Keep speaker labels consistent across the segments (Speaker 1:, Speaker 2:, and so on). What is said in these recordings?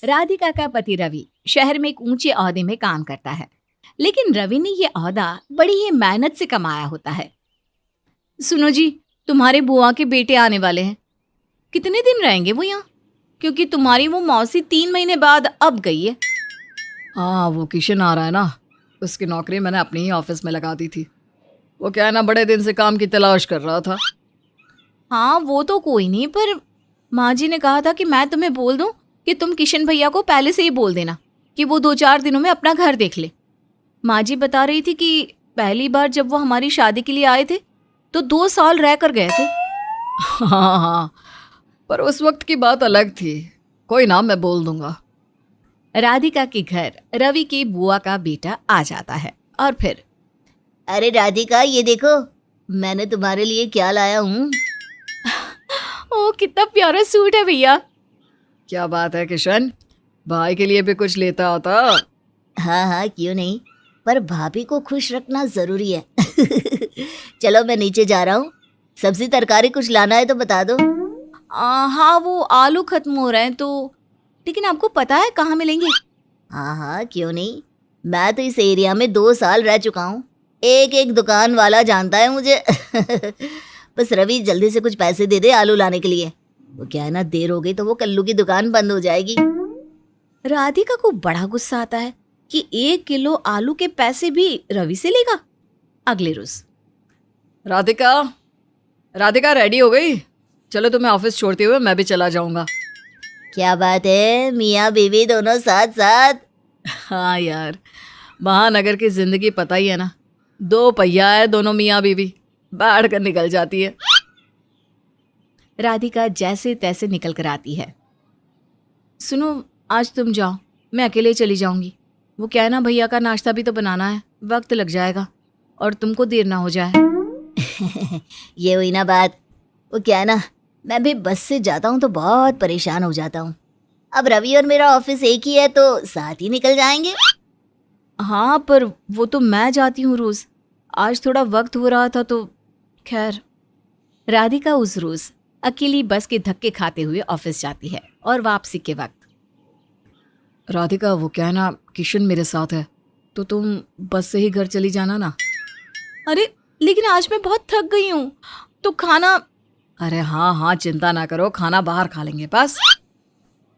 Speaker 1: राधिका का पति रवि शहर में एक ऊंचे ओहदे में काम करता है, लेकिन रवि ने ये ओहदा बड़ी ही मेहनत से कमाया होता है। सुनो जी, तुम्हारे बुआ के बेटे आने वाले हैं। कितने दिन रहेंगे वो यहाँ? क्योंकि तुम्हारी वो मौसी 3 महीने बाद अब गई है।
Speaker 2: हाँ, वो किशन आ रहा है ना, उसकी नौकरी मैंने अपने ही ऑफिस में लगा दी थी। वो क्या है ना, बड़े दिन से काम की तलाश कर रहा था।
Speaker 1: हाँ वो तो कोई नहीं, पर माँ जी ने कहा था कि मैं तुम्हें बोल दूं कि तुम किशन भैया को पहले से ही बोल देना कि वो 2-4 दिनों में अपना घर देख ले। माँ जी बता रही थी कि पहली बार जब वो हमारी शादी के लिए आए थे तो 2 साल रह कर गए थे।
Speaker 2: हाँ हाँ, पर उस वक्त की बात अलग थी। कोई ना, मैं बोल दूंगा।
Speaker 1: राधिका के घर रवि की बुआ का बेटा आ जाता है और फिर,
Speaker 3: अरे राधिका, ये देखो मैंने तुम्हारे लिए क्या लाया हूँ।
Speaker 1: ओ कितना प्यारा सूट है भैया।
Speaker 2: क्या बात है किशन, भाई के लिए भी कुछ लेता होता।
Speaker 3: हाँ हाँ, क्यों नहीं, पर भाभी को खुश रखना जरूरी है। चलो मैं नीचे जा रहा हूँ, सब्जी तरकारी कुछ लाना है तो बता दो।
Speaker 1: हाँ वो आलू खत्म हो रहे हैं तो, लेकिन आपको पता है कहाँ मिलेंगे?
Speaker 3: हाँ हाँ, क्यों नहीं, मैं तो इस एरिया में 2 साल रह चुका हूँ, एक एक दुकान वाला जानता है मुझे। बस रवि जल्दी से कुछ पैसे दे दे आलू लाने के लिए। वो क्या है ना, देर हो गई तो वो कल्लू की दुकान बंद हो जाएगी।
Speaker 1: राधिका को बड़ा गुस्सा आता है कि 1 किलो आलू के पैसे भी रवि से लेगा। अगले रोज,
Speaker 2: राधिका, राधिका रेडी हो गई? चलो तुम्हें ऑफिस छोड़ते हुए मैं भी चला जाऊंगा।
Speaker 3: क्या बात है, मियाँ बीवी दोनों साथ साथ।
Speaker 2: हाँ यार, महानगर की जिंदगी पता ही है ना, 2 पहिया है, दोनों मियाँ बीवी बैठ कर निकल जाती है।
Speaker 1: राधिका जैसे तैसे निकल कर आती है। सुनो, आज तुम जाओ, मैं अकेले चली जाऊंगी। वो क्या है ना, भैया का नाश्ता भी तो बनाना है, वक्त लग जाएगा और तुमको देर ना हो जाए।
Speaker 3: ये हुई ना बात। वो क्या है ना, मैं भी बस से जाता हूँ तो बहुत परेशान हो जाता हूँ। अब रवि और मेरा ऑफिस एक ही है तो साथ ही निकल जाएंगे।
Speaker 1: हाँ पर वो तो मैं जाती हूँ रोज, आज थोड़ा वक्त हो रहा था तो खैर। राधिका उस रोज अकेली बस के धक्के खाते हुए ऑफिस जाती है और वापसी के वक्त,
Speaker 2: राधिका, वो क्या है ना, किशन मेरे साथ है, तो तुम बस से ही घर चली जाना ना।
Speaker 1: अरे लेकिन आज मैं बहुत थक गई हूँ तो खाना।
Speaker 2: अरे हाँ हाँ, चिंता ना करो, खाना बाहर खा लेंगे बस।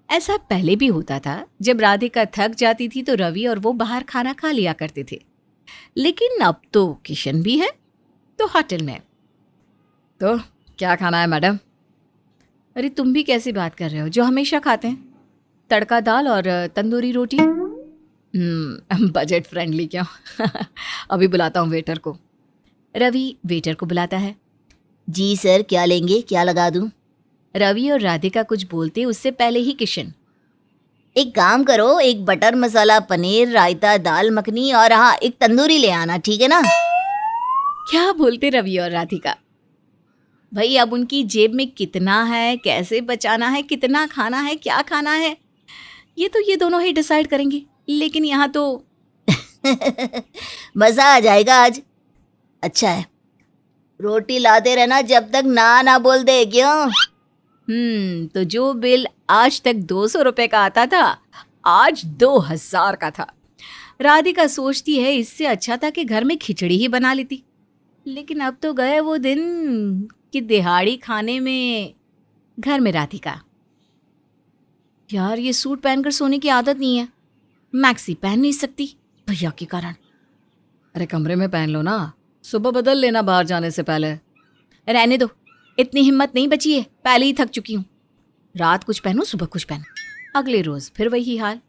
Speaker 1: ऐसा पहले भी होता था, जब राधिका थक जाती थी तो रवि और वो बाहर खाना खा लिया करते थे, लेकिन अब तो किशन भी है तो होटल में।
Speaker 2: तो क्या खाना है मैडम?
Speaker 1: अरे तुम भी कैसी बात कर रहे हो, जो हमेशा खाते हैं, तड़का दाल और तंदूरी रोटी।
Speaker 2: बजट फ्रेंडली क्यों? अभी बुलाता हूँ वेटर को।
Speaker 1: रवि वेटर को बुलाता है।
Speaker 3: जी सर, क्या लेंगे, क्या लगा दूं?
Speaker 1: रवि और राधिका कुछ बोलते उससे पहले ही किशन,
Speaker 3: एक काम करो, एक बटर मसाला पनीर, रायता, दाल मखनी और हाँ एक तंदूरी ले आना, ठीक है ना?
Speaker 1: क्या बोलते रवि और राधिका। भाई अब उनकी जेब में कितना है, कैसे बचाना है, कितना खाना है, क्या खाना है, ये दोनों ही डिसाइड करेंगे, लेकिन यहाँ तो
Speaker 3: मजा आ जाएगा आज। अच्छा है, रोटी लाते रहना जब तक ना ना बोल दे, क्यों?
Speaker 1: तो जो बिल आज तक 200 रुपए का आता था, आज 2000 का था। राधिका सोचती है इससे अच्छा था कि घर में खिचड़ी ही बना लेती, लेकिन अब तो गए वो दिन कि दिहाड़ी खाने में घर में राधिका। यार ये सूट पहनकर सोने की आदत नहीं है, मैक्सी पहन नहीं सकती भैया के कारण।
Speaker 2: अरे कमरे में पहन लो ना, सुबह बदल लेना बाहर जाने से पहले।
Speaker 1: रहने दो, इतनी हिम्मत नहीं बची है, पहले ही थक चुकी हूँ। रात कुछ पहनूं, सुबह कुछ पहनूं। अगले रोज फिर वही हाल।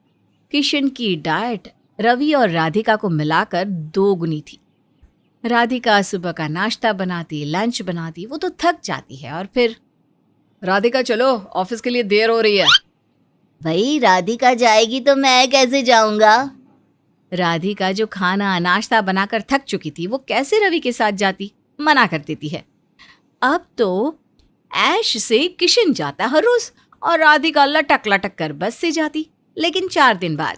Speaker 1: किशन की डाइट रवि और राधिका को मिलाकर 2 गुनी थी। राधिका सुबह का नाश्ता बनाती, लंच बनाती, वो तो थक जाती है और फिर,
Speaker 2: राधिका चलो, ऑफिस के लिए देर हो रही है।
Speaker 3: भाई राधिका जाएगी तो मैं कैसे जाऊंगा?
Speaker 1: राधिका जो खाना नाश्ता बनाकर थक चुकी थी, वो कैसे रवि के साथ जाती, मना कर देती है। अब तो ऐश से किशन जाता हर रोज और राधिका लटक लटक कर बस से जाती। लेकिन 4 दिन बाद,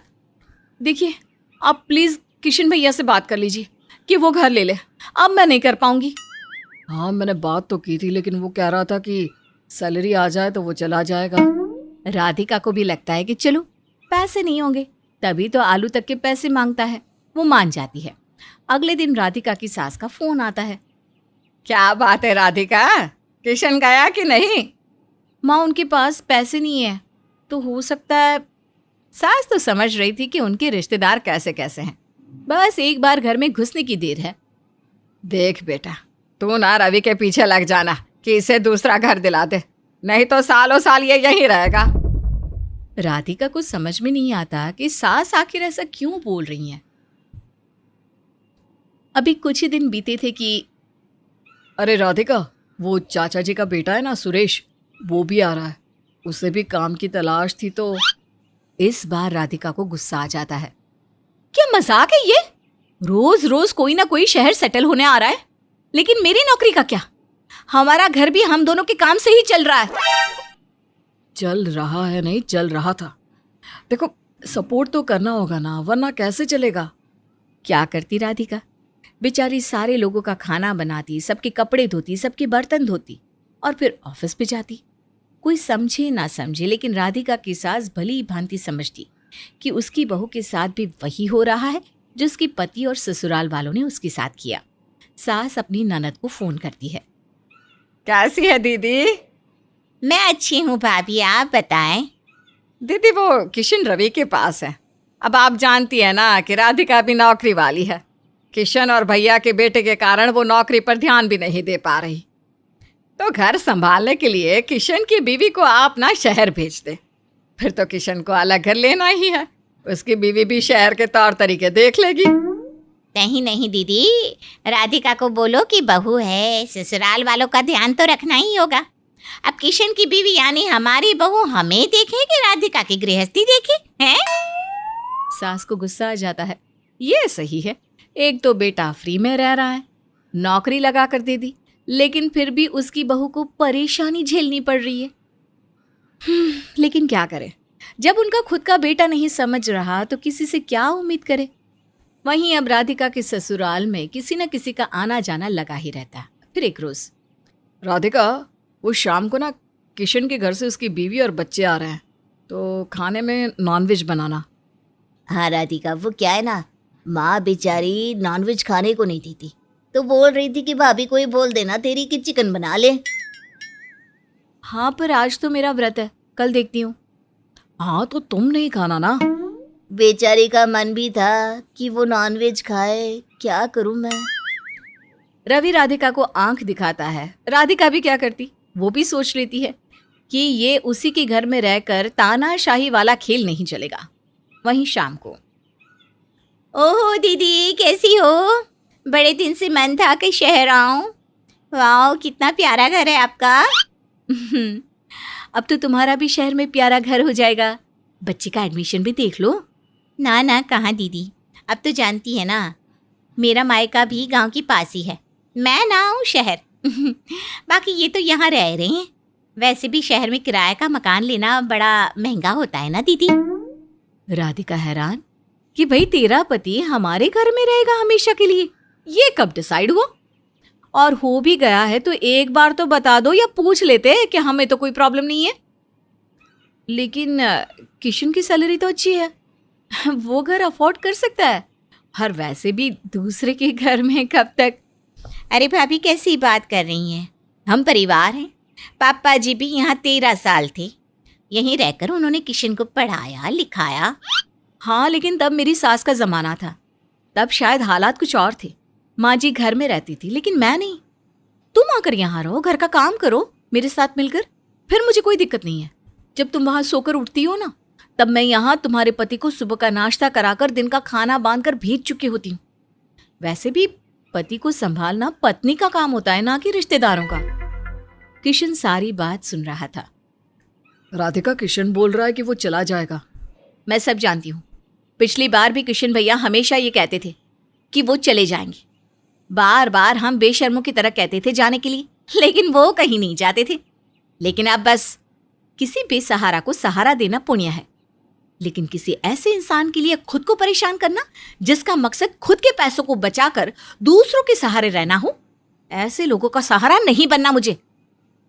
Speaker 1: देखिए आप प्लीज किशन भैया से बात कर लीजिए कि वो घर ले ले, अब मैं नहीं कर पाऊंगी।
Speaker 2: हाँ मैंने बात तो की थी, लेकिन वो कह रहा था कि सैलरी आ जाए तो वो चला जाएगा।
Speaker 1: राधिका को भी लगता है कि चलो पैसे नहीं होंगे, तभी तो आलू तक के पैसे मांगता है। वो मान जाती है। अगले दिन राधिका की सास का फोन आता है। क्या बात है राधिका, किशन गया कि नहीं? माँ, उनके पास पैसे नहीं है। तो हो सकता है। सास तो समझ रही थी कि उनके रिश्तेदार कैसे कैसे हैं, बस एक बार घर में घुसने की देर है। देख बेटा, तू ना रवि के पीछे लग जाना कि इसे दूसरा घर दिला दे, नहीं तो सालों साल ये यहीं रहेगा। राधिका को समझ में नहीं आता कि सास आखिर ऐसा क्यों बोल रही हैं। अभी कुछ ही दिन बीते थे कि
Speaker 2: अरे राधिका, वो चाचा जी का बेटा है ना सुरेश, वो भी आ रहा है। उसे भी काम की तलाश थी तो।
Speaker 1: इस बार राधिका को गुस्सा आ जाता है। क्या मजाक है ये? रोज रोज कोई ना कोई शहर सेटल होने आ रहा है, लेकिन मेरी नौकरी का क्या? हमारा घर भी हम दोनों के काम से ही चल रहा है।
Speaker 2: चल रहा है नहीं, चल रहा था। देखो, सपोर्ट तो करना होगा ना, वरना कैसे चलेगा।
Speaker 1: क्या करती राधिका? बेचारी सारे लोगों का खाना बनाती, सबके कपड़े धोती, सबके बर्तन धोती और फिर ऑफिस पे जाती। कोई समझे ना समझे, लेकिन राधिका की सास भली भांति समझती कि उसकी बहू के साथ भी वही हो रहा है जो उसकी पति और ससुराल वालों ने उसके साथ किया। सास अपनी ननद को फोन करती है। कैसी है दीदी?
Speaker 3: मैं अच्छी हूँ भाभी, आप बताएं।
Speaker 1: दीदी, वो किशन रवि के पास है। अब आप जानती है ना कि राधिका भी नौकरी वाली है। किशन और भैया के बेटे के कारण वो नौकरी पर ध्यान भी नहीं दे पा रही। तो घर संभालने के लिए किशन की बीवी को आप ना शहर भेज दे। फिर तो किशन को अलग घर लेना ही है, उसकी बीवी भी शहर के तौर तरीके देख लेगी।
Speaker 3: नहीं नहीं दीदी, राधिका को बोलो कि बहू है, ससुराल वालों का ध्यान तो रखना ही होगा। अब किशन की बीवी यानी हमारी बहू हमें देखे कि राधिका की गृहस्थी देखे हैं?
Speaker 1: सास को गुस्सा आ जाता है। ये सही है, एक तो बेटा फ्री में रह रहा है, नौकरी लगा कर दे दी, लेकिन फिर भी उसकी बहू को परेशानी झेलनी पड़ रही है। लेकिन क्या करे, जब उनका खुद का बेटा नहीं समझ रहा तो किसी से क्या उम्मीद करे। वहीं अब राधिका के ससुराल में किसी न किसी का आना जाना लगा ही रहता है। फिर एक रोज,
Speaker 2: राधिका, वो शाम को ना किशन के घर से उसकी बीवी और बच्चे आ रहे हैं, तो खाने में नॉनवेज बनाना।
Speaker 3: हाँ राधिका, वो क्या है ना, माँ बेचारी नॉनवेज खाने को नहीं देती, तो बोल रही थी कि भाभी को ही बोल देना तेरी कि चिकन बना ले।
Speaker 1: हाँ, पर आज तो मेरा व्रत है, कल देखती हूँ।
Speaker 2: हाँ, तो तुम नहीं खाना ना।
Speaker 3: बेचारी का मन भी था कि वो नॉनवेज खाए, क्या करूं मैं।
Speaker 1: रवि राधिका को आंख दिखाता है। राधिका भी क्या करती, वो भी सोच लेती है कि ये उसी के घर में रहकर तानाशाही वाला खेल नहीं चलेगा। वहीं शाम को,
Speaker 3: ओहो दीदी, कैसी हो? बड़े दिन से मन था कि शहर आऊं। वाह, कितना प्यारा घर है आपका।
Speaker 1: अब तो तुम्हारा भी शहर में प्यारा घर हो जाएगा। बच्चे का एडमिशन भी देख लो।
Speaker 3: ना ना, कहाँ दीदी, अब तो जानती है ना, मेरा मायका भी गांव के पास ही है, मैं ना आऊँ शहर। बाकी ये तो यहाँ रह रहे हैं, वैसे भी शहर में किराए का मकान लेना बड़ा महंगा होता है ना दीदी।
Speaker 1: राधिका हैरान कि भाई तेरा पति हमारे घर में रहेगा हमेशा के लिए, ये कब डिसाइड हुआ? और हो भी गया है तो एक बार तो बता दो या पूछ लेते कि हमें तो कोई प्रॉब्लम नहीं है। लेकिन किशन की सैलरी तो अच्छी है, वो घर अफोर्ड कर सकता है। और वैसे भी दूसरे के घर में कब तक।
Speaker 3: अरे भाभी, कैसी बात कर रही हैं? हम परिवार हैं। पापा जी भी यहाँ 13 साल थे, यहीं रहकर उन्होंने किशन को पढ़ाया लिखाया।
Speaker 1: हाँ, लेकिन तब मेरी सास का जमाना था, तब शायद हालात कुछ और थे। माँ जी घर में रहती थी, लेकिन मैं नहीं। तुम आकर यहाँ रहो, घर का काम करो मेरे साथ मिलकर, फिर मुझे कोई दिक्कत नहीं है। जब तुम वहां सोकर उठती हो ना, तब मैं यहाँ तुम्हारे पति को सुबह का नाश्ता कराकर दिन का खाना बांधकर भेज चुकी होती हूँ। वैसे भी पति को संभालना पत्नी का काम होता है, ना कि रिश्तेदारों का। किशन सारी बात सुन रहा था।
Speaker 2: राधिका, किशन बोल रहा है कि वो चला जाएगा।
Speaker 1: मैं सब जानती हूँ। पिछली बार भी किशन भैया हमेशा ये कहते थे कि वो चले जाएंगे। बार बार हम बेशर्मों की तरह कहते थे जाने के लिए, लेकिन वो कहीं नहीं जाते थे। लेकिन अब बस, किसी बेसहारा को सहारा देना पुण्य है, लेकिन किसी ऐसे इंसान के लिए खुद को परेशान करना जिसका मकसद खुद के पैसों को बचाकर दूसरों के सहारे रहना हो, ऐसे लोगों का सहारा नहीं बनना मुझे।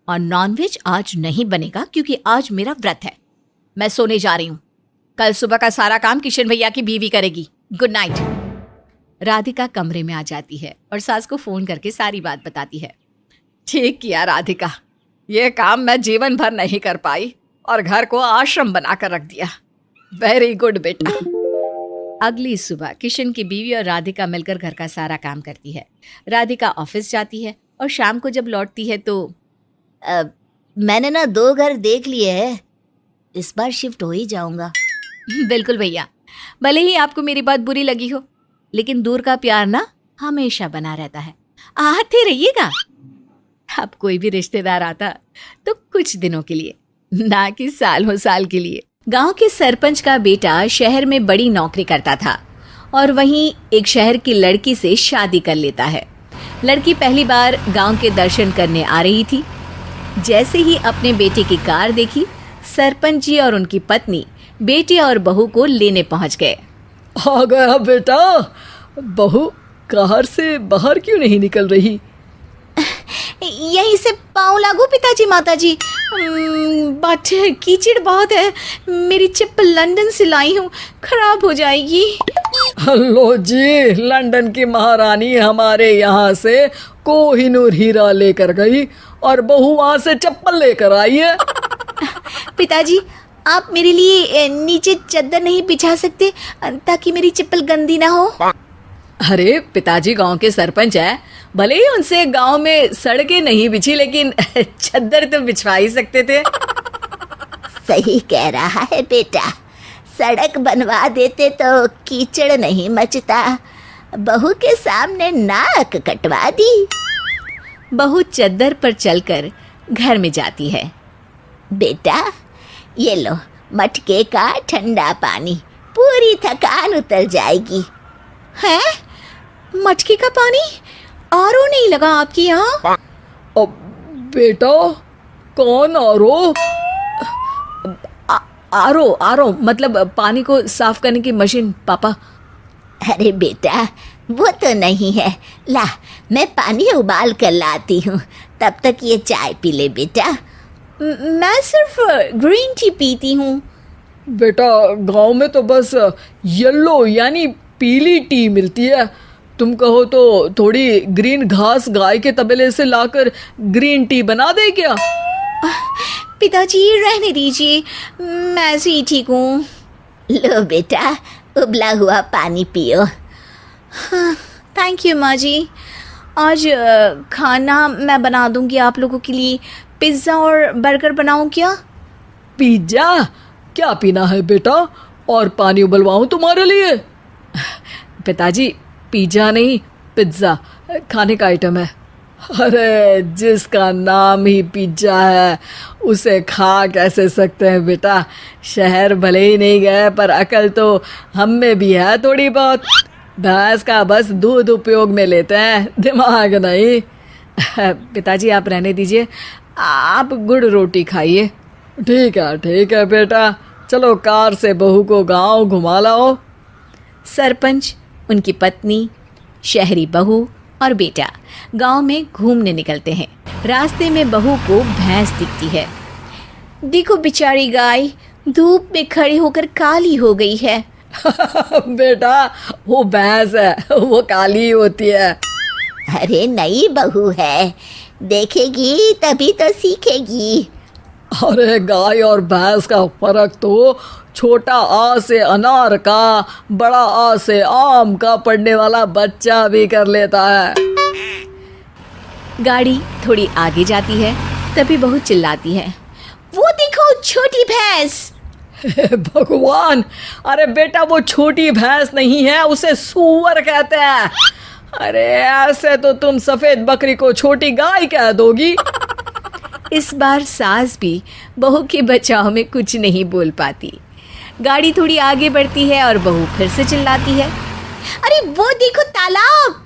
Speaker 1: और नॉनवेज आज नहीं बनेगा क्योंकि आज मेरा व्रत है। मैं सोने जा रही हूँ। कल सुबह का सारा काम किशन भैया की बीवी करेगी। Good night. राधिका कमरे में आ जाती है और सास को फोन करके सारी बात बताती है।
Speaker 2: ठीक किया राधिका, ये काम मैं जीवन भर नहीं कर पाई और घर को आश्रम बनाकर रख दिया। वेरी गुड बेटा।
Speaker 1: अगली सुबह किशन की बीवी और राधिका मिलकर घर का सारा काम करती है। राधिका ऑफिस जाती है और शाम को जब लौटती है तो
Speaker 3: मैंने ना 2 घर देख लिए हैं, इस बार शिफ्ट हो ही जाऊंगा।
Speaker 1: बिल्कुल भैया, भले ही आपको मेरी बात बुरी लगी हो, लेकिन दूर का प्यार ना हमेशा बना रहता है। आते रहिएगा। अब कोई भी रिश्तेदार आता तो कुछ दिनों के लिए, ना कि सालों साल के लिए। गांव के सरपंच का बेटा शहर में बड़ी नौकरी करता था और वहीं एक शहर की लड़की से शादी कर लेता है। लड़की पहली बार गांव के दर्शन करने आ रही थी। जैसे ही अपने बेटे की कार देखी, सरपंच जी और उनकी पत्नी बेटे और बहू को लेने पहुंच गए।
Speaker 2: आ गया बेटा। बहू कार से बाहर क्यों नहीं निकल रही?
Speaker 1: यहीं से पाँव लागू पिताजी माताजी। बट कीचड़ बहुत है, मेरी चप्पल लंदन से लाई हूँ, खराब हो जाएगी।
Speaker 2: लो जी, लंदन की महारानी हमारे यहाँ से कोहिनूर हीरा लेकर गई और बहू वहाँ से चप्पल लेकर आई है।
Speaker 1: पिताजी, आप मेरे लिए नीचे चादर नहीं बिछा सकते ताकि मेरी चप्पल गंदी ना हो?
Speaker 2: अरे पिताजी गांव के सरपंच है, भले ही उनसे गांव में सड़कें नहीं बिछी, लेकिन चद्दर तो बिछवा ही सकते थे।
Speaker 3: सही कह रहा है बेटा, सड़क बनवा देते तो कीचड़ नहीं मचता। बहू के सामने नाक कटवा दी।
Speaker 1: बहू चद्दर पर चलकर घर में जाती है।
Speaker 3: बेटा ये लो मटके का ठंडा पानी, पूरी थकान उतर जाएगी।
Speaker 1: है? मटके का पानी? आरओ नहीं लगा आपके यहाँ?
Speaker 2: बेटा कौन आरो? आरो आरो मतलब पानी को साफ करने की मशीन पापा।
Speaker 3: अरे बेटा वो तो नहीं है, ला मैं पानी उबाल कर लाती हूँ, तब तक ये चाय पी ले बेटा।
Speaker 1: मैं सिर्फ ग्रीन टी पीती हूँ।
Speaker 2: बेटा गांव में तो बस येलो यानी पीली टी मिलती है। तुम कहो तो थोड़ी ग्रीन घास गाय के तबेले से लाकर ग्रीन टी बना दे क्या?
Speaker 1: पिताजी रहने दीजिए, मैं ऐसे ही ठीक हूँ।
Speaker 3: लो बेटा उबला हुआ पानी पियो।
Speaker 1: हाँ, थैंक यू माँ जी। आज खाना मैं बना दूंगी आप लोगों के लिए। पिज़्ज़ा और बर्गर बनाऊं क्या?
Speaker 2: पिज्जा? क्या पीना है बेटा? और पानी उबलवाऊं तुम्हारे लिए? पिताजी पिज्जा नहीं, पिज्ज़ा खाने का आइटम है। अरे जिसका नाम ही पिज्जा है उसे खा कैसे सकते हैं बेटा? शहर भले ही नहीं गए पर अकल तो हम में भी है थोड़ी बहुत। भैंस का बस दूध उपयोग में लेते हैं, दिमाग नहीं। पिताजी आप रहने दीजिए, आप गुड़ रोटी खाइए। ठीक है बेटा, चलो कार से बहू को गांव घुमा लाओ।
Speaker 1: सरपंच, उनकी पत्नी, शहरी बहू और बेटा गांव में घूमने निकलते हैं। रास्ते में बहू को भैंस दिखती है। देखो बेचारी गाय धूप में खड़ी होकर काली हो गई है।
Speaker 2: बेटा वो भैंस है, वो काली होती है।
Speaker 3: अरे नई बहू है, देखेगी तभी तो सीखेगी।
Speaker 2: अरे गाय और भैंस का फर्क तो छोटा आ से अनार का, बड़ा आ से आम का पढ़ने वाला बच्चा भी कर लेता है।
Speaker 1: गाड़ी थोड़ी आगे जाती है, तभी बहू चिल्लाती है, वो देखो छोटी भैंस।
Speaker 2: भगवान, अरे बेटा वो छोटी भैंस नहीं है, उसे सूअर कहते हैं। अरे ऐसे तो तुम सफेद बकरी को छोटी गाय कह दोगी।
Speaker 1: इस बार सास भी बहू के बचाव में कुछ नहीं बोल पाती। गाड़ी थोड़ी आगे बढ़ती है और बहू फिर से चिल्लाती है, अरे वो देखो तालाब।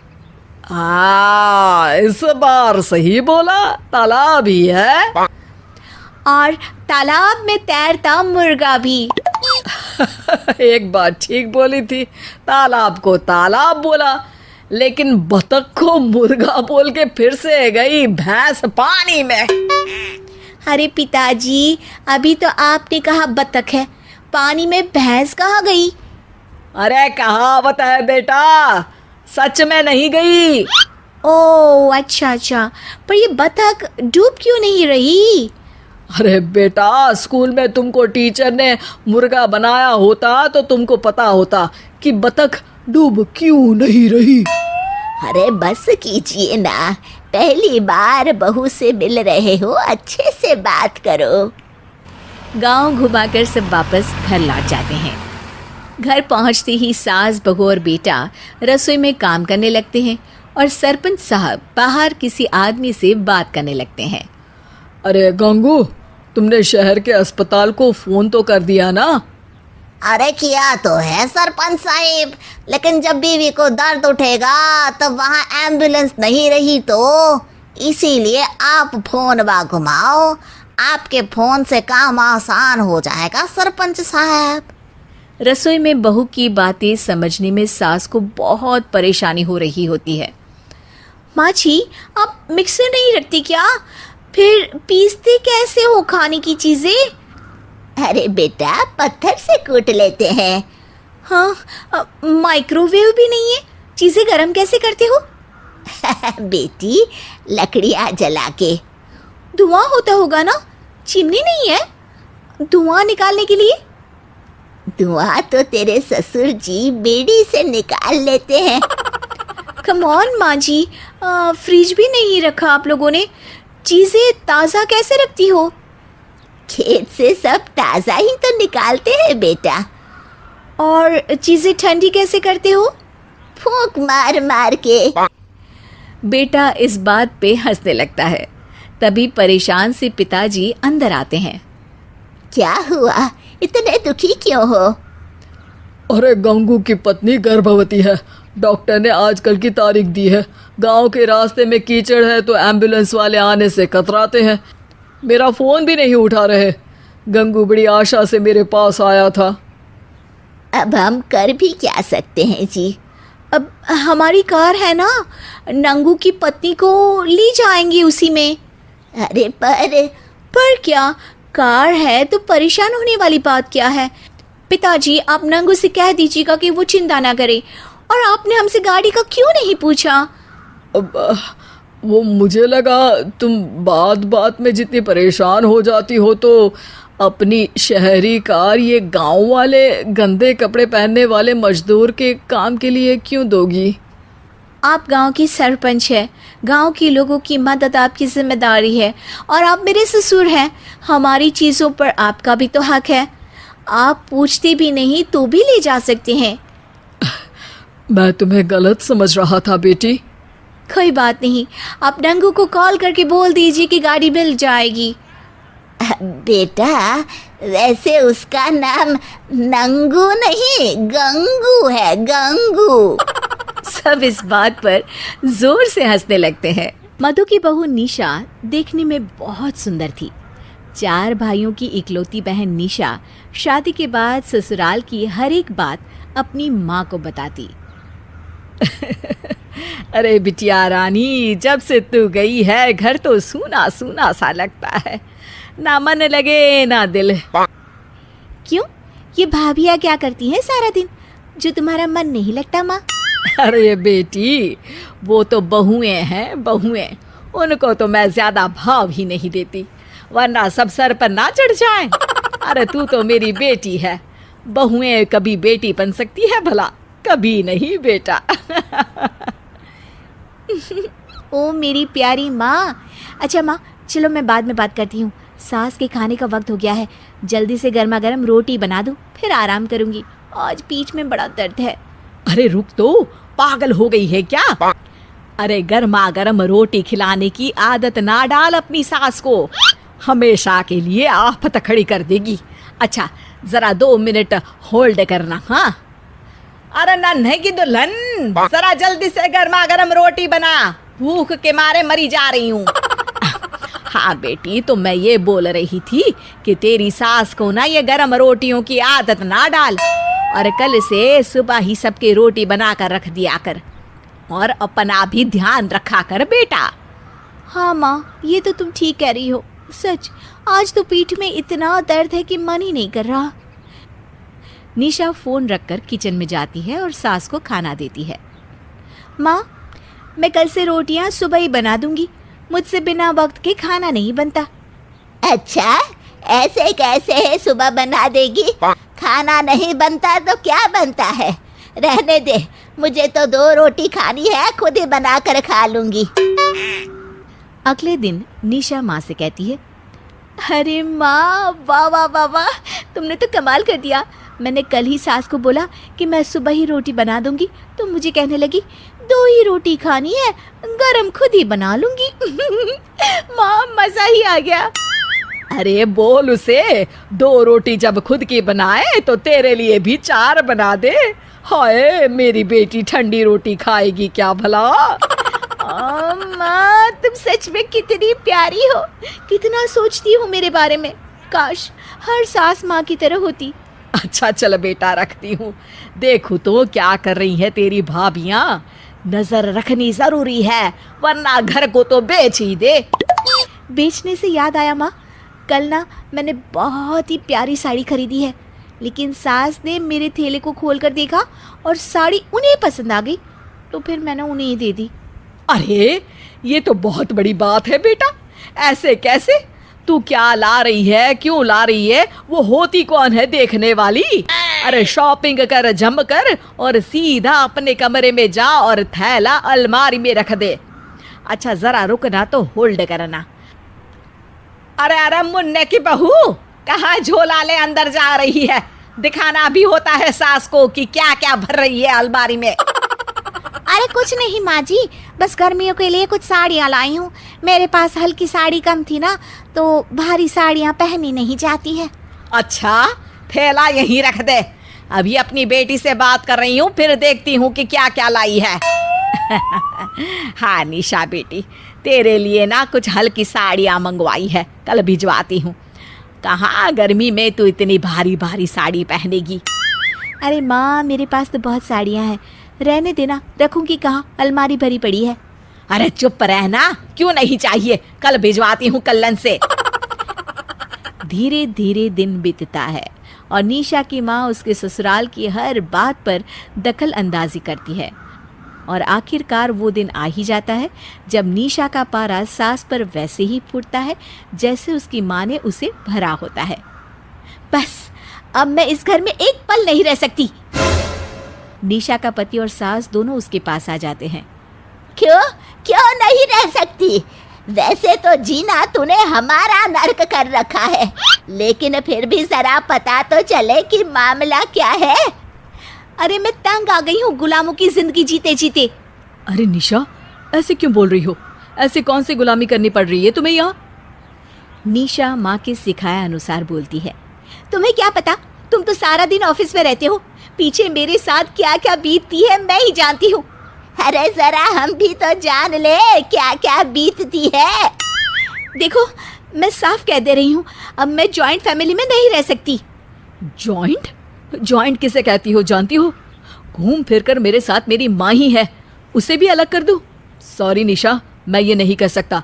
Speaker 2: इस बार सही बोला, तालाब ही है।
Speaker 1: और तालाब में तैरता मुर्गा भी।
Speaker 2: एक बात ठीक बोली थी, तालाब को तालाब बोला, लेकिन बतख को मुर्गा बोल के फिर से गई भैंस पानी में।
Speaker 1: अरे पिताजी, अभी तो आपने कहा बतख है,
Speaker 3: पानी में भैंस कहाँ गई?
Speaker 2: अरे कहावत है बेटा, सच में नहीं गई।
Speaker 3: ओह अच्छा अच्छा, पर ये बतख डूब क्यों नहीं रही?
Speaker 2: अरे बेटा, स्कूल में तुमको टीचर ने मुर्गा बनाया होता तो तुमको पता होता कि बतख डूब क्यों नहीं रही।
Speaker 3: अरे बस कीजिए ना, पहली बार बहू से मिल रहे हो, अच्छे से बात करो।
Speaker 1: गांव घुमाकर सब वापस घर लौट जाते हैं। घर पहुंचते ही सास, बहू और बेटा रसोई में काम करने लगते हैं और सरपंच साहब बाहर किसी आदमी से बात करने लगते हैं।
Speaker 2: अरे गंगू, तुमने शहर के अस्पताल को फोन तो कर दिया ना?
Speaker 3: अरे किया तो है सरपंच साहिब, लेकिन जब बीवी को दर्द उठेगा तब वहाँ एम्बुलेंस नहीं रही, तो इसीलिए आप फोन घुमाओ, आपके फोन से काम आसान हो जाएगा सरपंच साहब।
Speaker 1: रसोई में बहू की बातें समझने में सास को बहुत परेशानी हो रही होती है। माँ जी, आप मिक्सर नहीं रखती क्या? फिर पीसते कैसे हो खाने की चीजें?
Speaker 3: अरे बेटा, पत्थर से कूट लेते हैं।
Speaker 1: हाँ, माइक्रोवेव भी नहीं है, चीजें गर्म कैसे करते हो?
Speaker 3: बेटी, लकड़ियाँ जला के।
Speaker 1: धुआं होता होगा ना, चिमनी नहीं है धुआं निकालने के लिए?
Speaker 3: धुआं तो तेरे ससुर जी बीड़ी से निकाल लेते हैं।
Speaker 1: कम ऑन माँ जी, फ्रिज भी नहीं रखा आप लोगों ने, चीजें ताज़ा कैसे रखती हो?
Speaker 3: खेत से सब ताज़ा ही तो निकालते हैं बेटा।
Speaker 1: और चीजें ठंडी कैसे करते हो?
Speaker 3: फूंक मार मार के।
Speaker 1: बेटा इस बात पे हंसने लगता है। तभी परेशान से पिताजी अंदर आते हैं।
Speaker 3: क्या हुआ, इतने दुखी क्यों हो?
Speaker 2: अरे गंगू की पत्नी गर्भवती है, डॉक्टर ने आजकल की तारीख दी है। गांव के रास्ते में कीचड़ है तो एम्बुलेंस वाले आने से कतराते हैं। मेरा फ़ोन भी नहीं उठा रहे। गंगू बड़ी आशा से मेरे पास आया था।
Speaker 3: अब हम कर भी क्या सकते हैं जी?
Speaker 1: अब हमारी कार है ना, नंगू की पत्नी को ले जाएंगे उसी में।
Speaker 3: अरे
Speaker 1: पर क्या, कार है तो परेशान होने वाली बात क्या है? पिताजी, आप नंगू से कह दीजिएगा कि वो चिंता ना करे। और आपने हमसे गाड़ी का क्यों नहीं पूछा?
Speaker 2: अब वो मुझे लगा तुम बात बात में जितनी परेशान हो जाती हो तो अपनी शहरी कार ये गांव वाले गंदे कपड़े पहनने वाले मजदूर के काम के लिए क्यों दोगी?
Speaker 1: आप गांव की सरपंच है, गांव के लोगों की मदद आपकी जिम्मेदारी है और आप मेरे ससुर हैं। हमारी चीज़ों पर आपका भी तो हक है। आप पूछते भी नहीं तो भी ले जा सकते हैं।
Speaker 2: मैं तुम्हें गलत समझ रहा था बेटी।
Speaker 1: कोई बात नहीं, आप नंगू को कॉल करके बोल दीजिए कि गाड़ी मिल जाएगी।
Speaker 3: बेटा, वैसे उसका नाम नंगू नहीं गंगू है, गंगू।
Speaker 1: सब इस बात पर जोर से हंसने लगते हैं। मधु की बहू निशा देखने में बहुत सुंदर थी। 4 भाइयों की इकलौती बहन निशा शादी के बाद ससुराल की हर एक बात अपनी माँ को बताती।
Speaker 2: अरे बिटिया रानी, जब से तू गई है घर तो सूना सूना सा लगता है, ना मन लगे ना दिल।
Speaker 1: क्यों, ये भाभियाँ क्या करती हैं सारा दिन जो तुम्हारा मन नहीं लगता माँ?
Speaker 2: अरे बेटी, वो तो बहुएं हैं, बहुएं। उनको तो मैं ज्यादा भाव ही नहीं देती, वरना सब सर पर ना चढ़ जाएं। अरे तू तो मेरी बेटी है, बहुएं कभी बेटी बन सकती है भला? कभी नहीं बेटा।
Speaker 1: ओ मेरी प्यारी माँ। अच्छा माँ, चलो मैं बाद में बात करती हूँ। सास के खाने का वक्त हो गया है, जल्दी से गर्मा गर्म रोटी बना दो, फिर आराम करूँगी। आज पीठ में बड़ा दर्द है।
Speaker 2: अरे रुक तो, पागल हो गई है क्या? अरे गर्मा गर्म रोटी खिलाने की आदत ना डाल अपनी सास को, हमेशा के लिए आफत खड़ी कर देगी। अच्छा जरा 2 मिनट होल्ड करना। हाँ, अरे नन्हे की दुल्हन, जरा जल्दी से गर्मा गर्म रोटी बना, भूख के मारे मरी जा रही हूँ। हाँ बेटी, तो मैं ये बोल रही थी कि तेरी सास को ना ये गर्म रोटियों की आदत ना डाल, और कल से सुबह ही सबके रोटी बना कर रख दिया कर, और अपना भी ध्यान रखा कर बेटा।
Speaker 1: हाँ माँ, ये तो तुम ठीक कह रही हो। सच, आज तो पीठ में इतना दर्द है कि मन ही नहीं कर रहा। निशा फ़ोन रखकर किचन में जाती है और सास को खाना देती है। माँ, मैं कल से रोटियाँ सुबह ही बना दूंगी, मुझसे बिना वक्त के खाना नहीं बनता।
Speaker 3: अच्छा, ऐसे कैसे सुबह बना देगी? खाना नहीं बनता तो क्या बनता है? रहने दे, मुझे तो 2 रोटी खानी है, खुद ही बनाकर खा लूंगी।
Speaker 1: अगले दिन निशा माँ से कहती है, अरे माँ, वाह वाह वाह वाह, तुमने तो कमाल कर दिया। मैंने कल ही सास को बोला कि मैं सुबह ही रोटी बना दूंगी, तो मुझे कहने लगी 2 ही रोटी खानी है, गरम खुद ही बना लूंगी। माँ, मज़ा ही आ गया।
Speaker 2: अरे बोल उसे, 2 रोटी जब खुद की बनाए तो तेरे लिए भी 4 बना दे। हाय, मेरी बेटी ठंडी रोटी खाएगी क्या भला?
Speaker 1: माँ, तुम सच में कितनी प्यारी हो, कितना सोचती हो मेरे बारे में। काश हर सास माँ की तरह होती।
Speaker 2: अच्छा चल बेटा, रखती हूँ। देखूँ तो क्या कर रही है तेरी भाभियाँ। नजर रखनी जरूरी है, वरना घर को तो बेच ही दे।
Speaker 1: बेचने से याद आया माँ, कल ना मैंने बहुत ही प्यारी साड़ी खरीदी है, लेकिन सास ने मेरे थैले को खोल कर देखा और साड़ी उन्हें पसंद आ गई, तो फिर मैंने उन्हें ही दे दी।
Speaker 2: अरे ये तो बहुत बड़ी बात है बेटा, ऐसे कैसे? तू क्या ला रही है, क्यों ला रही है? वो होती कौन है देखने वाली? अरे शॉपिंग कर जम कर और सीधा अपने कमरे में जा और थैला अलमारी में रख दे। अच्छा जरा रुकना तो होल्ड करना। अरे अरे मुन्ने की बहू, कहाँ झोला ले अंदर जा रही है? दिखाना भी होता है सास को कि क्या क्या भर रही है अलमारी में।
Speaker 3: अरे कुछ नहीं माँ जी, बस गर्मियों के लिए कुछ साड़ियाँ लाई हूँ। मेरे पास हल्की साड़ी कम थी ना, तो भारी साड़ियाँ पहनी नहीं जाती है।
Speaker 2: अच्छा, थैला यहीं रख दे, अभी अपनी बेटी से बात कर रही हूँ, फिर देखती हूँ कि क्या क्या लाई है। हाँ निशा बेटी, तेरे लिए ना कुछ हल्की साड़ियाँ मंगवाई है, कल भिजवाती हूँ। कहाँ गर्मी में तू इतनी भारी भारी साड़ी पहनेगी?
Speaker 1: अरे माँ, मेरे पास तो बहुत साड़ियाँ हैं, रहने देना, रखूंगी कहाँ, अलमारी भरी पड़ी है।
Speaker 2: अरे चुप रहना, क्यों नहीं चाहिए, कल भिजवाती हूँ कल्लन से।
Speaker 1: धीरे धीरे दिन बीतता है और निशा की माँ उसके ससुराल की हर बात पर दखल अंदाजी करती है, और आखिरकार वो दिन आ ही जाता है जब निशा का पारा सास पर वैसे ही फूटता है जैसे उसकी माँ ने उसे भरा होता है। बस अब मैं इस घर में एक पल नहीं रह सकती। निशा का पति और सास दोनों उसके पास आ जाते हैं।
Speaker 3: क्यों क्यों नहीं रह सकती? वैसे तो जीना तूने हमारा नर्क कर रखा है, लेकिन फिर भी जरा पता तो चले कि मामला क्या है।
Speaker 1: अरे मैं तंग आ गई हूँ गुलामों की जिंदगी जीते जीते।
Speaker 2: अरे निशा, ऐसे क्यों बोल रही हो? ऐसे कौन सी गुलामी करनी पड़ रही है तुम्हें यहाँ?
Speaker 1: निशा माँ के सिखाए अनुसार बोलती है। तुम्हें क्या पता, तुम तो सारा दिन ऑफिस में रहते हो, पीछे मेरे साथ क्या क्या बीतती है मैं ही जानती हूँ।
Speaker 3: अरे जरा हम भी तो जान ले क्या क्या बीतती है।
Speaker 1: देखो, मैं साफ कह दे रही हूँ, अब मैं जॉइंट फैमिली में नहीं रह सकती।
Speaker 2: जॉइंट? जॉइंट किसे कहती हो जानती हो? घूम फिर कर मेरे साथ मेरी माँ ही है, उसे भी अलग कर दूँ? सॉरी निशा, मैं ये नहीं कर सकता।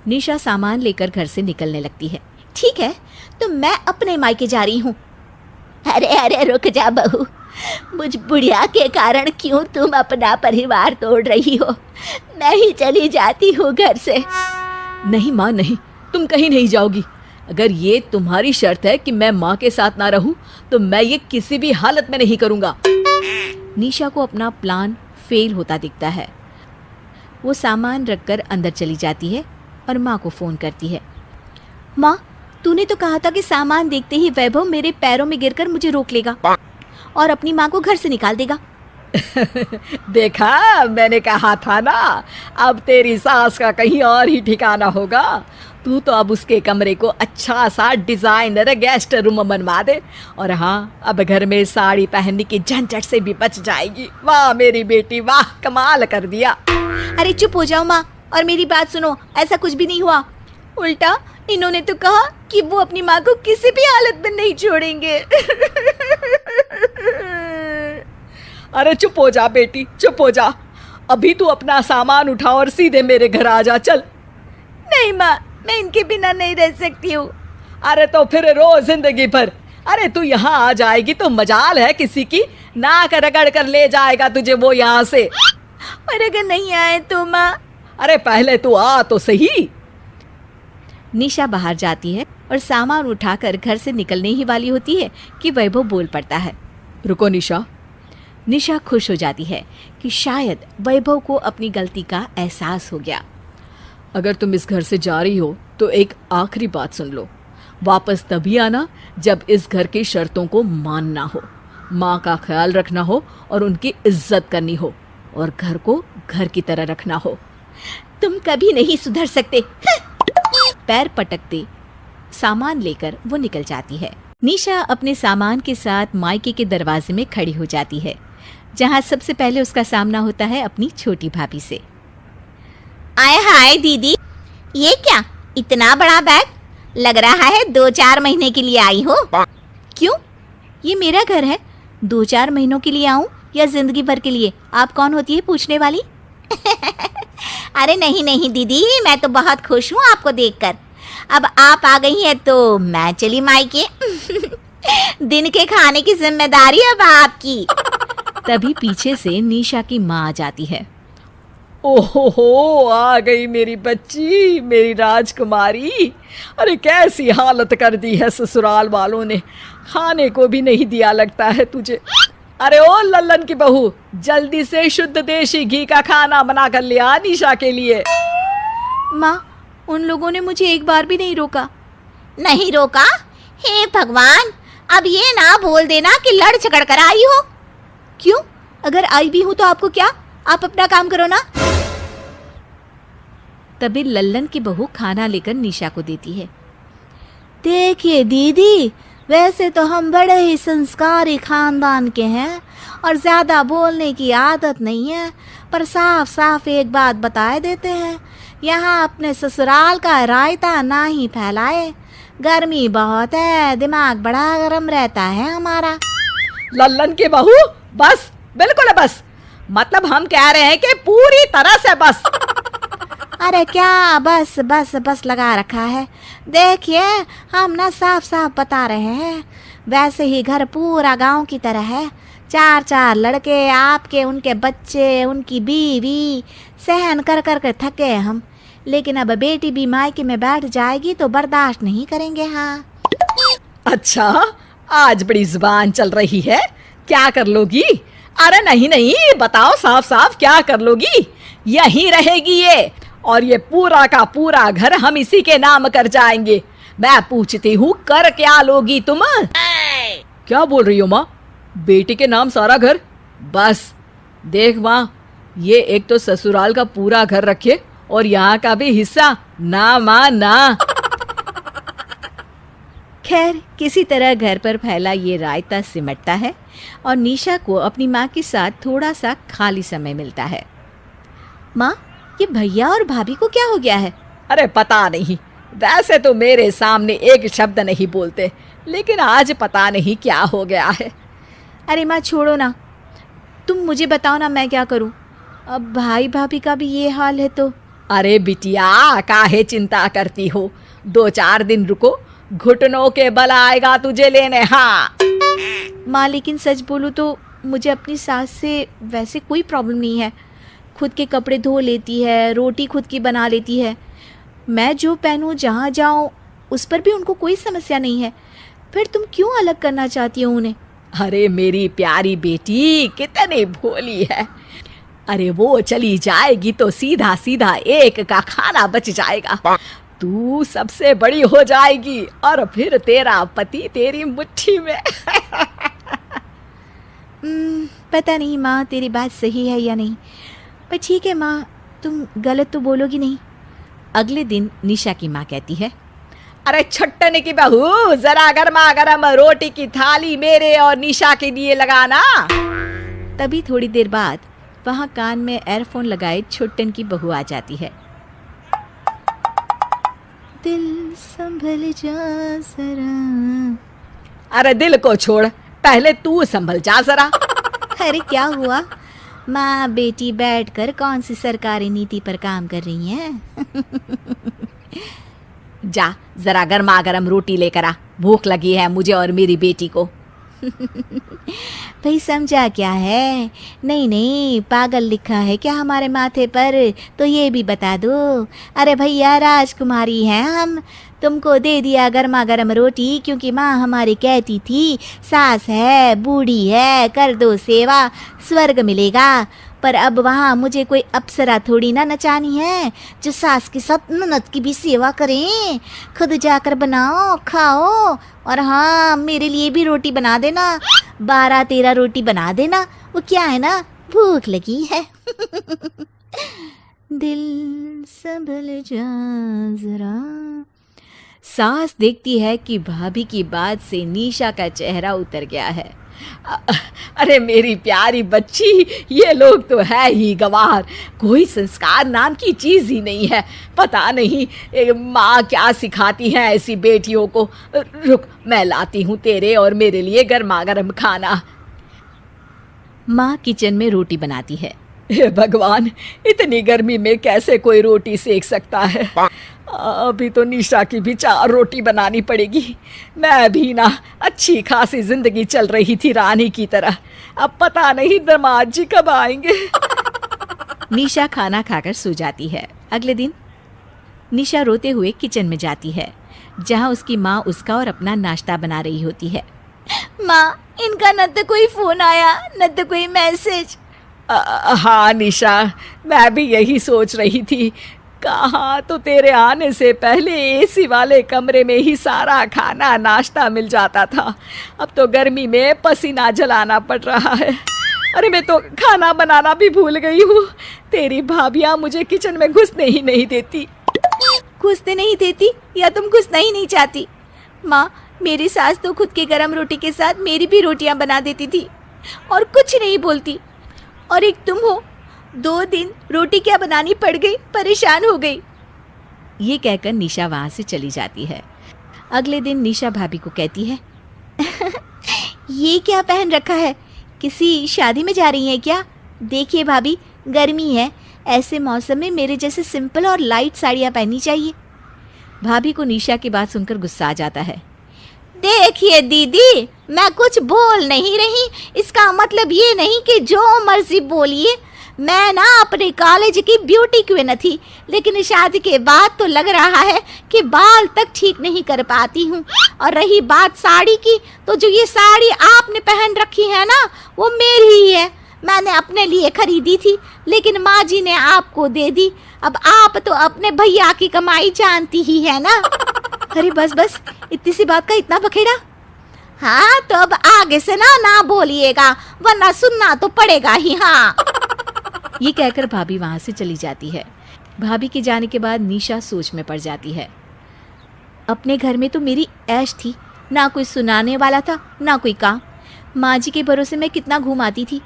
Speaker 1: निशा सामान लेकर घर से निकलने लगती है। ठीक है, तो मैं अपने मायके जा रही हूँ।
Speaker 3: अरे अरे रुक जा बहू, मुझ बुढ़िया के कारण क्यों तुम अपना परिवार तोड़ रही हो? मैं ही चली जाती हूँ घर से।
Speaker 2: नहीं माँ नहीं, तुम कहीं नहीं जाओगी। अगर ये तुम्हारी शर्त है कि मैं माँ के साथ ना रहूं, तो मैं ये किसी भी हालत में नहीं करूँगा।
Speaker 1: निशा को अपना प्लान फेल होता दिखता है। वो सामान रखकर अंदर चली जाती है और माँ को फ़ोन करती है। माँ, तूने तो कहा था कि सामान देखते ही वैभव मेरे पैरों में गिरकर मुझे रोक लेगा और अपनी माँ को घर से निकाल देगा।
Speaker 2: देखा, मैंने कहा था ना, अब तेरी सास का कहीं और ही ठिकाना होगा। तू तो अब उसके कमरे को अच्छा सा डिजाइनर गेस्ट रूम बनवा दे, और हाँ, अब घर में साड़ी पहनने की झंझट से भी बच जाएगी। वाह मेरी बेटी, वाह, कमाल कर दिया।
Speaker 1: अरे चुप हो जाओ माँ, और मेरी बात सुनो, ऐसा कुछ भी नहीं हुआ। उल्टा इन्होंने तो कहा कि वो अपनी माँ को किसी भी हालत में नहीं छोड़ेंगे।
Speaker 2: अरे चुप हो जा बेटी, चुप हो जा। अभी तू अपना सामान उठा और सीधे मेरे घर आ जा, चल।
Speaker 1: नहीं माँ, मैं इनके बिना नहीं रह सकती हूँ।
Speaker 2: अरे तो फिर रो जिंदगी भर, अरे तू यहाँ आ जाएगी तो मजाल है किसी की, नाक रगड़ कर ले जाएगा तुझे वो यहाँ से।
Speaker 1: और अगर नहीं आए तो माँ?
Speaker 2: अरे पहले तू आ तो सही।
Speaker 1: निशा बाहर जाती है और सामान उठाकर घर से निकलने ही वाली होती है कि वैभव बोल पड़ता है।
Speaker 2: रुको निशा।
Speaker 1: निशा खुश हो जाती है कि शायद वैभव को अपनी गलती का एहसास हो गया।
Speaker 2: अगर तुम इस घर से जा रही हो तो एक आखिरी बात सुन लो। वापस तभी आना जब इस घर की शर्तों को मानना हो, माँ का ख्याल रखना हो और उनकी इज्जत करनी हो, और घर को घर की तरह रखना हो।
Speaker 1: तुम कभी नहीं सुधर सकते। पैर पटकते सामान लेकर वो निकल जाती है। निशा अपने सामान के साथ मायके के दरवाजे में खड़ी हो जाती है, जहाँ सबसे पहले उसका सामना होता है अपनी छोटी भाभी से।
Speaker 3: आए हाय दीदी, ये क्या इतना बड़ा बैग? लग रहा है 2-4 महीने के लिए आई हो।
Speaker 1: क्यों? ये मेरा घर है। 2-4 महीनों के लिए आऊं या जिंदगी भर के लिए? आप कौन होती है पूछने वाली?
Speaker 3: अरे नहीं नहीं दीदी, मैं तो बहुत खुश हूँ आपको देखकर। अब आप आ गई हैं तो मैं चली मायके। दिन के खाने की जिम्मेदारी अब आपकी।
Speaker 1: तभी पीछे से निशा की माँ आ जाती है।
Speaker 2: ओहो, आ गई मेरी बच्ची, मेरी राजकुमारी। अरे कैसी हालत कर दी है ससुराल वालों ने, खाने को भी नहीं दिया लगता है तुझे। अरे ओ लल्लन की बहू, जल्दी से शुद्ध देशी घी का खाना बना कर ले आ निशा के लिए।
Speaker 1: माँ, उन लोगों ने मुझे एक बार भी नहीं रोका।
Speaker 3: नहीं रोका? हे भगवान, अब ये ना बोल देना कि लड़ झगड़ कर आई हो।
Speaker 1: क्यों? अगर आई भी हूं तो आपको क्या? आप अपना काम करो ना। तभी लल्लन की बहू खाना लेकर निशा को देती है।
Speaker 3: देखिए दीदी, वैसे तो हम बड़े ही संस्कारी खानदान के हैं और ज्यादा बोलने की आदत नहीं है, पर साफ साफ एक बात बताए देते हैं, यहाँ अपने ससुराल का रायता ना ही फैलाए। गर्मी बहुत है, दिमाग बड़ा गर्म रहता है हमारा।
Speaker 2: लल्लन की बहू, बस, बिल्कुल बस। मतलब हम कह रहे हैं कि पूरी तरह से बस।
Speaker 3: अरे क्या बस बस बस लगा रखा है? देखिए, हम ना साफ साफ बता रहे हैं, वैसे ही घर पूरा गांव की तरह है। 4-4 लड़के आपके, उनके बच्चे, उनकी बीवी, सहन कर कर के थके हम। लेकिन अब बेटी भी मायके में बैठ जाएगी तो बर्दाश्त नहीं करेंगे। हाँ।
Speaker 2: अच्छा, आज बड़ी जुबान चल रही है, क्या कर लोगी? अरे नहीं नहीं, बताओ साफ साफ क्या कर लोगी? यहीं रहेगी ये, और ये पूरा का पूरा घर हम इसी के नाम कर जाएंगे। मैं पूछती हूँ, कर क्या लोगी तुम? क्या बोल रही हो माँ? बेटी के नाम सारा घर? बस देख माँ, ये एक तो ससुराल का पूरा घर रखे और यहाँ का भी हिस्सा ना माँ ना।
Speaker 1: खैर, किसी तरह घर पर फैला ये रायता सिमटता है और निशा को अपनी माँ के साथ थोड़ा सा खाली समय मिलता है। माँ, ये भैया और भाभी को क्या हो गया है?
Speaker 2: अरे पता नहीं, वैसे तो मेरे सामने एक शब्द नहीं बोलते, लेकिन आज पता नहीं क्या हो गया है।
Speaker 1: अरे माँ छोड़ो ना, तुम मुझे बताओ ना, मैं क्या करूँ? अब भाई भाभी का भी ये हाल है तो।
Speaker 2: अरे बिटिया, काहे चिंता करती हो? 2-4 दिन रुको, घुटनों के बल आएगा तुझे लेने। हाँ
Speaker 1: माँ, लेकिन सच बोलूँ तो मुझे अपनी सास से वैसे कोई प्रॉब्लम नहीं है। खुद के कपड़े धो लेती है, रोटी खुद की बना लेती है। मैं जो पहनूं, जहाँ जाऊँ, उस पर भी उनको कोई समस्या नहीं है। फिर तुम क्यों अलग करना चाहती हो उन्हें?
Speaker 2: अरे मेरी प्यारी बेटी, कितनी भोली है। अरे वो चली जाएगी तो सीधा सीधा एक का खाना बच जाएगा। तू सबसे बड़ी हो जाएगी और फिर तेरा पति तेरी मुट्ठी में।
Speaker 1: पता नहीं माँ, तेरी बात सही है या नहीं, पर ठीक है माँ, तुम गलत तो बोलोगी नहीं। अगले दिन निशा की माँ कहती है,
Speaker 2: अरे छट्टन की बहू, जरा गर्मा गर्म रोटी की थाली मेरे और निशा के लिए लगाना।
Speaker 1: तभी थोड़ी देर बाद वहाँ कान में एयरफोन लगाए छुट्टन की बहू आ जाती है। दिल संभल जा जरा।
Speaker 2: अरे दिल को छोड़, पहले तू संभल जा जरा।
Speaker 1: अरे क्या हुआ? माँ बेटी बैठकर कौन सी सरकारी नीति पर काम कर रही हैं?
Speaker 2: जा, जरा गर्मा गर्म रोटी लेकर आ,
Speaker 1: भूख लगी है मुझे और मेरी बेटी को।
Speaker 3: भाई समझा क्या है? नहीं नहीं, पागल लिखा है क्या हमारे माथे पर? तो ये भी बता दो। अरे भैया राजकुमारी हैं हम, तुमको दे दिया गर्मा गर्म रोटी, क्योंकि माँ हमारी कहती थी सास है बूढ़ी है कर दो सेवा स्वर्ग मिलेगा। पर अब वहाँ मुझे कोई अप्सरा थोड़ी ना नचानी है जो सास के साथ ननद की भी सेवा करें। खुद जाकर बनाओ खाओ, और हाँ मेरे लिए भी रोटी बना देना, 12-13 रोटी बना देना। वो क्या है ना, भूख लगी है। दिल संभल जा जरा।
Speaker 1: सास देखती है कि भाभी की बात से निशा का चेहरा उतर गया है।
Speaker 2: अरे मेरी प्यारी बच्ची, ये लोग तो है ही गंवार, कोई संस्कार नाम की चीज ही नहीं है। पता नहीं माँ क्या सिखाती है ऐसी बेटियों को। रुक, मैं लाती हूँ तेरे और मेरे लिए गर्मा गर्म खाना।
Speaker 1: माँ किचन में रोटी बनाती है।
Speaker 2: हे भगवान, इतनी गर्मी में कैसे कोई रोटी सेक सकता है? अभी तो निशा की भी 4 रोटी बनानी पड़ेगी। मैं भी ना अच्छी खासी जिंदगी चल रही थी रानी की तरह, अब पता नहीं दामाद जी कब आएंगे।
Speaker 1: निशा खाना खाकर सो जाती है। अगले दिन निशा रोते हुए किचन में जाती है, जहाँ उसकी माँ उसका और अपना नाश्ता बना रही होती है।
Speaker 3: माँ, इनका न तो कोई फोन आया न तो कोई मैसेज।
Speaker 2: हाँ निशा, मैं भी यही सोच रही थी। कहाँ तो तेरे आने से पहले एसी वाले कमरे में ही सारा खाना नाश्ता मिल जाता था, अब तो गर्मी में पसीना जलाना पड़ रहा है। अरे मैं तो खाना बनाना भी भूल गई हूँ। तेरी भाभियाँ मुझे किचन में घुसने ही नहीं देती।
Speaker 3: घुसने नहीं देती या तुम घुसना ही नहीं चाहती? माँ, मेरी सास तो खुद के गरम रोटी के साथ मेरी भी रोटियां बना देती थी और कुछ नहीं बोलती, और एक तुम हो, 2 दिन रोटी क्या बनानी पड़ गई, परेशान हो गई।
Speaker 1: ये कहकर निशा वहाँ से चली जाती है। अगले दिन निशा भाभी को कहती है,
Speaker 3: ये क्या पहन रखा है, किसी शादी में जा रही हैं क्या? देखिए भाभी, गर्मी है, ऐसे मौसम में मेरे जैसे सिंपल और लाइट साड़ियाँ पहननी चाहिए।
Speaker 1: भाभी को निशा की बात सुनकर गुस्सा आ जाता है।
Speaker 3: देखिए दीदी, मैं कुछ बोल नहीं रही, इसका मतलब ये नहीं कि जो मर्जी बोलिए। मैं ना अपने कॉलेज की ब्यूटी क्वीन थी, लेकिन शादी के बाद तो लग रहा है कि बाल तक ठीक नहीं कर पाती हूँ। और रही बात साड़ी की, तो जो ये साड़ी आपने पहन रखी है ना, वो मेरी ही है। मैंने अपने लिए खरीदी थी, लेकिन माँ जी ने आपको दे दी। अब आप तो अपने भैया की कमाई जानती ही है ना।
Speaker 1: अरे बस बस, इतनी सी बात का इतना बखेड़ा।
Speaker 3: हाँ, तो अब आगे से ना बोलिएगा, वरना सुनना तो पड़ेगा ही। हाँ।
Speaker 1: ये कहकर भाभी वहां से चली जाती है। भाभी के जाने के बाद निशा सोच में पड़ जाती है। अपने घर में तो मेरी ऐश थी, ना कोई सुनाने वाला था ना कोई काम। माँ जी के भरोसे मैं कितना घूमाती थी।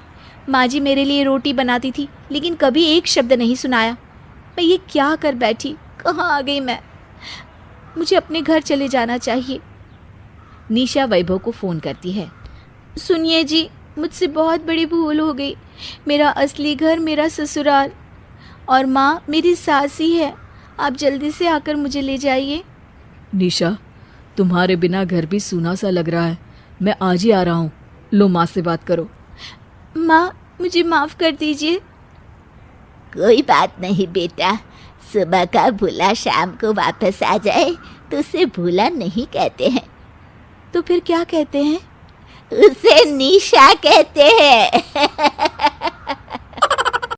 Speaker 1: माँ जी मेरे लिए रोटी बनाती थी, लेकिन कभी एक शब्द नहीं सुनाया। मैं ये क्या कर बैठी, कहाँ आ गई मैं? मुझे अपने घर चले जाना चाहिए। निशा वैभव को फ़ोन करती है।
Speaker 3: सुनिए जी, मुझसे बहुत बड़ी भूल हो गई। मेरा असली घर मेरा ससुराल, और माँ मेरी सास ही है। आप जल्दी से आकर मुझे ले जाइए।
Speaker 2: निशा, तुम्हारे बिना घर भी सूना सा लग रहा है। मैं आज ही आ रहा हूँ, लो माँ से बात करो।
Speaker 3: माँ, मुझे माफ़ कर दीजिए। कोई बात नहीं बेटा, सुबह का भूला शाम को वापस आ जाए तो उसे भूला नहीं कहते हैं।
Speaker 1: तो फिर क्या कहते हैं?
Speaker 3: उसे निशा कहते हैं।